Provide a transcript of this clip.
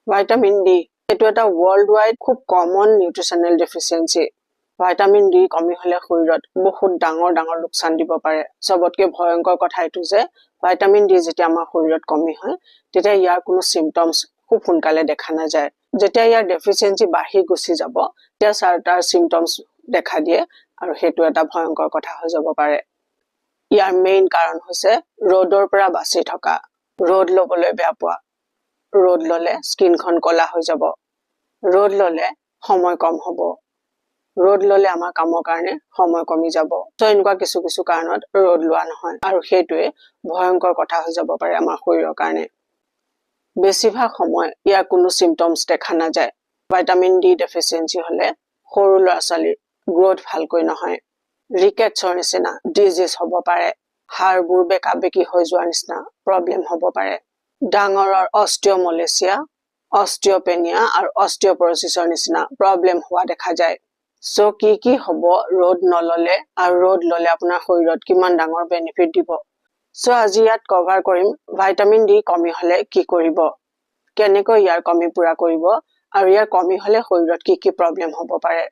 vitamin D এটো এটা world wide খুব কমন নিউট্ৰিশনাল ডেফিচিয়েন্সি ভাইটামিন ডি কমি হলে শৰীৰত বহুত ডাঙৰ লোকচান দিব পাৰে সবতকে ভয়ংকৰ কথা এটো যে ভাইটামিন ডি যেতিয়া আমাৰ শৰীৰত কমি হয় তেতিয়া ইয়াৰ কোনো সিম্পটমস খুব সোনকালে দেখা নাযায় যেতিয়া ইয়াৰ ডেফিচিয়েন্সি বাঢ়ি গুছি যাব তেতিয়া তাৰ সিম্পটমস দেখা দিয়ে আৰু হেতু এটা ভয়ংকৰ কথা হৈ যাব পাৰে ইয়াৰ মেইন কাৰণ হৈছে ৰ'দৰ পৰা বাচি থকা ৰ'দ লবলৈ বেয়া পোৱা ৰ'দ ললে স্কিনখন কলা হৈ যাব ৰ'দ ললে সময় কম হ'ব ৰ'দ ললে আমাৰ কামৰ কাৰণে সময় কমি যাব তো এনেকুৱা কিছু কাৰণত ৰ'দ লোৱা নহয় আৰু হেতুৱে ভয়ংকৰ কথা হৈ যাব পাৰে আমাৰ শৰীৰৰ কাৰণে বেছিভাগ সময় ইয়াৰ কোনো সিম্পটমস দেখা নাযায় ভিটামিন ডি ডেফিচিয়েন্সি হলে সৰু ল'ৰা-ছোৱালীৰ গ্ৰোথ ভালকৈ নহয় ৰিকেটছৰ নিচিনা ডিজিজ হ'ব পাৰে হাড়বোৰ বেকা-বেকি হৈ যোৱাৰ নিচিনা প্ৰবলেম হ'ব পাৰে ডাঙৰৰ অস্টিওমলেচিয়া অস্টিওপেনিয়া আৰু অস্টিওপৰোসিছৰ নিচিনা প্ৰবলেম হোৱা দেখা যায় সো কি হ'ব ৰ'দ নললে আৰু ৰ'দ ললে আপোনাৰ শৰীৰত কিমান ডাঙৰ বেনিফিট দিব সো আজি ইয়াত কভাৰ কৰিম ভিটামিন ডি কমি হলে কি কৰিব কেনেকৈ ইয়াৰ কমি পুৰা কৰিব আৰু ইয়াৰ কমি হলে শৰীৰত কি প্ৰবলেম হ'ব পাৰে